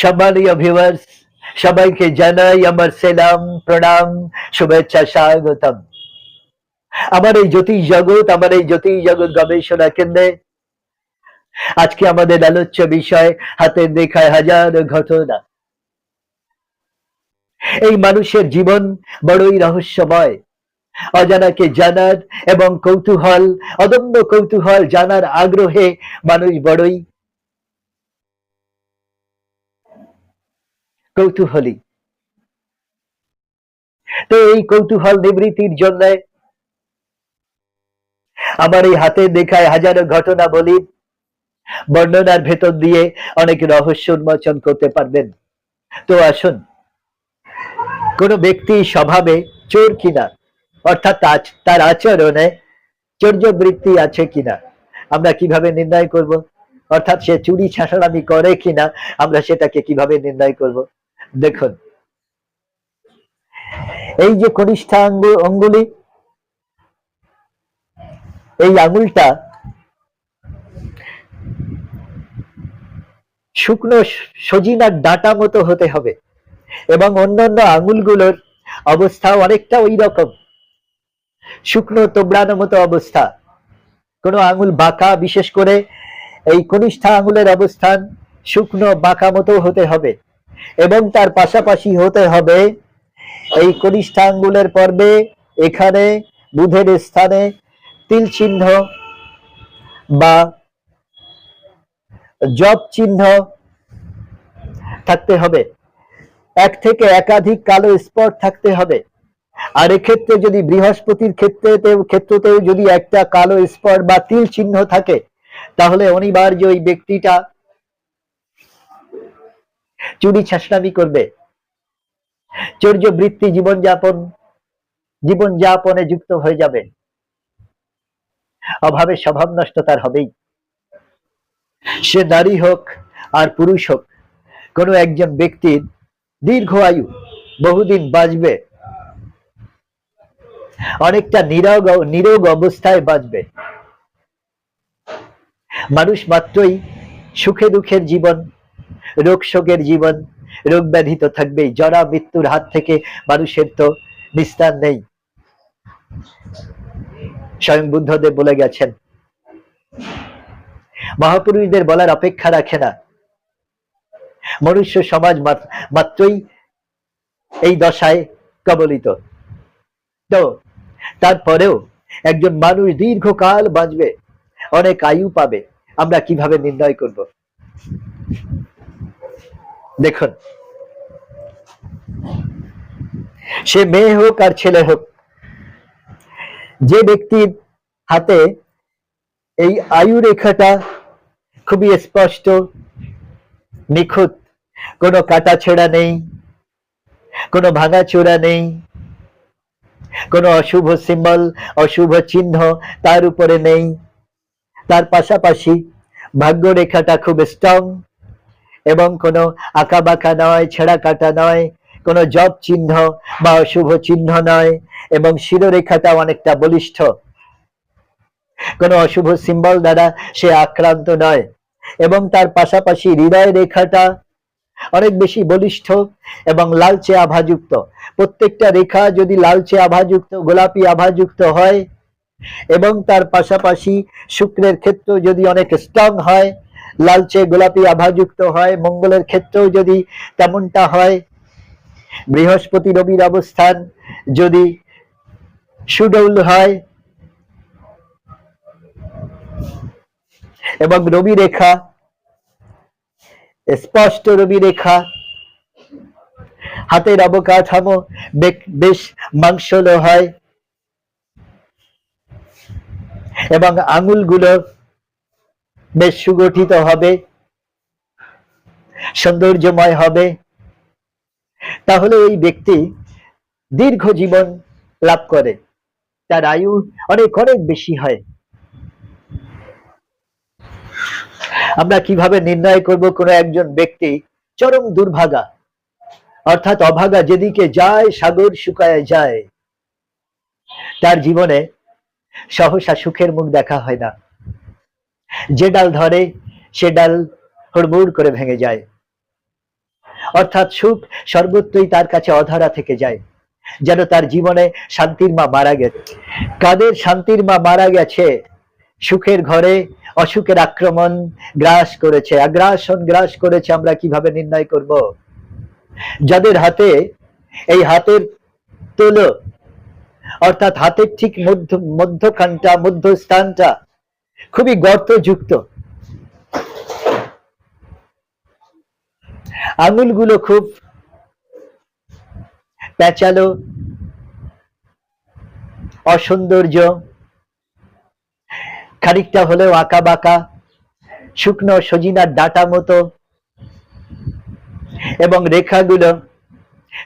সম্মানীয় ভিউয়ার্স, সবাইকে জানাই আমার সেলাম, প্রণাম, শুভেচ্ছা, স্বাগতম। আমার এই জ্যোতিষ জগৎ গবেষণা কেন্দ্রে আজকে আমাদের আলোচ্য বিষয় হাতের দেখায় হাজারো ঘটনা। এই মানুষের জীবন বড়ই রহস্যময়। অজানাকে জানার এবং অদম্য কৌতূহল জানার আগ্রহে মানুষ বড়ই কৌতূহলী। তো এই কৌতূহল নিবৃত্তির জন্য আমার এই হাতের দেখায় হাজারো ঘটনা বলি বর্ণনার ভেতর দিয়ে অনেক রহস্য উন্মোচন করতে পারবেন। তো আসুন, কোন ব্যক্তি স্বভাবে চোর কিনা, অর্থাৎ তার আচরণে চৌর্যবৃত্তি আছে কিনা আমরা কিভাবে নির্ণয় করব, অর্থাৎ সে চুরি ছাঁটামি করে কিনা আমরা সেটাকে কিভাবে নির্ণয় করব। দেখুন, এই যে কনিষ্ঠা অঙ্গুলি, এই আঙুলটা শুকনো সজিনার ডাঁটা মতো হতে হবে এবং অন্যান্য আঙুলগুলোর অবস্থা অনেকটা ওই রকম, শুকনো তোবড়ানো মতো অবস্থা। কোনো আঙুল বাঁকা, বিশেষ করে এই কনিষ্ঠা আঙুলের অবস্থান শুকনো বাঁকা মতো হতে হবে এবং তার পাশাপাশি হতে হবে এই কনিষ্ঠা আঙ্গুলের পর্বে এখানে বুধের স্থানে তিল চিহ্ন বা জপ চিহ্ন থাকতে হবে, এক থেকে একাধিক কালো স্পট থাকতে হবে। আর এক্ষেত্রে যদি বৃহস্পতির ক্ষেত্রেতেও যদি একটা কালো স্পট বা তিল চিহ্ন থাকে, তাহলে অনিবার্য ওই ব্যক্তিটা চুরি ছাঁচড়ামি করবে, চৌর্যবৃত্তি জীবনযাপনে যুক্ত হয়ে যাবে, অভাবে স্বভাব নষ্ট তার হবেই। সে নারী হোক আর পুরুষ হোক, কোনো একজন ব্যক্তির দীর্ঘ আয়ু, বহুদিন বাঁচবে, অনেকটা নিরোগ অবস্থায় বাঁচবে। মানুষ মাত্রই সুখে দুঃখের জীবন, রোগ শোকের জীবন, রোগ ব্যাধি তো থাকবেই। জরা মৃত্যুর হাত থেকে মানুষের তো নিস্তার নেই। স্বয়ং বুদ্ধদেব বলে গেছেন, মহাপুরুষদের বলার অপেক্ষা রাখে না। মনুষ্য সমাজ মাত্রই এই দশায় কবলিত। তো তারপরেও একজন মানুষ দীর্ঘকাল বাঁচবে, অনেক আয়ু পাবে, আমরা কিভাবে নির্ণয় করব? দেখুন, সে মেয়ে হোক আর ছেলে হোক, যে ব্যক্তির হাতে এই আয়ু রেখাটা খুবই স্পষ্ট, নিখুঁত, কোনো কাটা ছেঁড়া নেই, কোনো ভাঙাচোরা নেই, কোনো অশুভ সিম্বল, অশুভ চিহ্ন তার উপরে নেই, তার পাশাপাশি ভাগ্য রেখাটা খুব স্ট্রং এবং কোনো আঁকা বাঁকা নয়, ছেঁড়া কাটা নয়, কোনো জপ চিহ্ন বা অশুভ চিহ্ন নয়, এবং শিরোরেখাটা অনেকটা বলিষ্ঠ, কোনো অশুভ সিম্বল দ্বারা সে আক্রান্ত নয়, এবং তার পাশাপাশি হৃদয় রেখাটা অনেক বেশি বলিষ্ঠ এবং লালচে আভাযুক্ত। প্রত্যেকটা রেখা যদি লালচে আভাযুক্ত, গোলাপি আভাযুক্ত হয়, এবং তার পাশাপাশি শুক্রের ক্ষেত্র যদি অনেক স্ট্রং হয়, লালচে গোলাপি আভাযুক্ত হয়, মঙ্গলের ক্ষেত্রেও যদি তেমনটা হয়, বৃহস্পতি রবির অবস্থান যদি সুডৌল হয় এবং রবি রেখা স্পষ্ট, রবি রেখা, হাতের অবকাঠামো বেশ মাংসল হয় এবং আঙুলগুলো বেশ সুগঠিত হবে, সৌন্দর্যময় হবে, তাহলে ওই ব্যক্তি দীর্ঘ জীবন লাভ করে, তার আয়ু অনেক অনেক বেশি হয়। আমরা কিভাবে নির্ণয় করব কোনো একজন ব্যক্তি চরম দুর্ভাগা, অর্থাৎ অভাগা, যেদিকে যায় সাগর শুকায় যায়, তার জীবনে সহসা সুখের মুখ দেখা হয় না, যে ডাল ধরে সে ডাল হুড়মুড় করে ভেঙে যায়। অর্থাৎ সুখ সর্বত্রই তার কাছে অধরা থেকে যায়, যেন তার জীবনে শান্তির মা মারা গেছে। কাদের শান্তির মা মারা গেছে? সুখের ঘরে অসুখের আক্রমণ গ্রাস করেছে, আগ্রাসন গ্রাস করেছে। আমরা কিভাবে নির্ণয় করব? যাদের হাতে এই হাতের তোলো, অর্থাৎ হাতের ঠিক মধ্যখানটা, মধ্যস্থানটা খুবই গর্তযুক্ত, আঙুলগুলো খুব প্যাঁচালো, অসৌন্দর্য, খানিকটা হলেও আঁকা বাঁকা, শুকনো সজিনার ডাটা মতো, এবং রেখাগুলো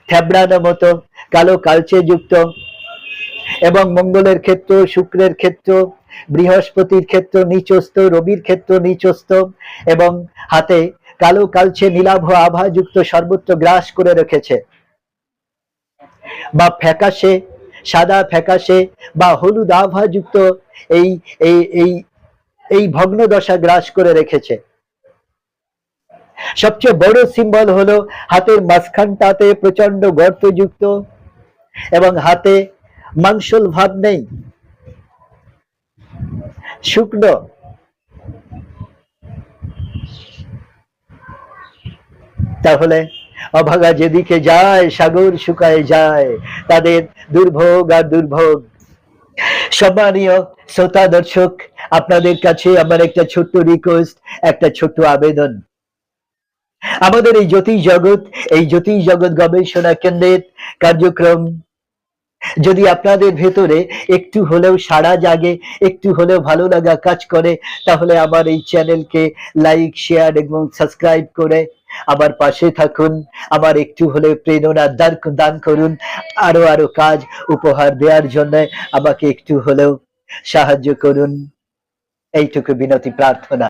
থেবড়ানো মতো, কালো কালচে যুক্ত, এবং মঙ্গলের ক্ষেত্র, শুক্রের ক্ষেত্র, বৃহস্পতির ক্ষেত্র নিচস্থ, রবির ক্ষেত্র নিচস্থ, এবং হাতে কালো কালচে নীলাভ আভাযুক্ত সর্বত্র গ্রাস করে রেখেছে, বা ফ্যাকাশে সাদা, ফ্যাকাশে বা হলুদ আভাযুক্ত এই এই এই এই ভগ্ন দশা গ্রাস করে রেখেছে। সবচেয়ে বড় সিম্বল হলো হাতের মাঝখানটাতে প্রচন্ড গর্তযুক্ত, এবং হাতে মাংসল ভাব নেই, শুকনো। তাহলে অভাগা যেদিকে যায় সাগর শুকায় যায়, তাদের দুর্ভোগ আর দুর্ভোগ। সম্মানীয় শ্রোতা দর্শক, আপনাদের কাছে আমার একটা ছোট্ট রিকোয়েস্ট, একটা ছোট্ট আবেদন। আমাদের এই জ্যোতিষ জগৎ গবেষণা কেন্দ্রের কার্যক্রম যদি আপনাদের ভেতরে একটু হলেও সাড়া জাগে, একটু হলেও ভালো লাগা কাজ করে, তাহলে আমার এই চ্যানেলকে লাইক, শেয়ার এবং সাবস্ক্রাইব করে আমার পাশে থাকুন। আমার একটু হলেও প্রেরণা দান করুন, আরো আরো কাজ উপহার দেওয়ার জন্য আমাকে একটু হলেও সাহায্য করুন, এইটুকু বিনতি প্রার্থনা।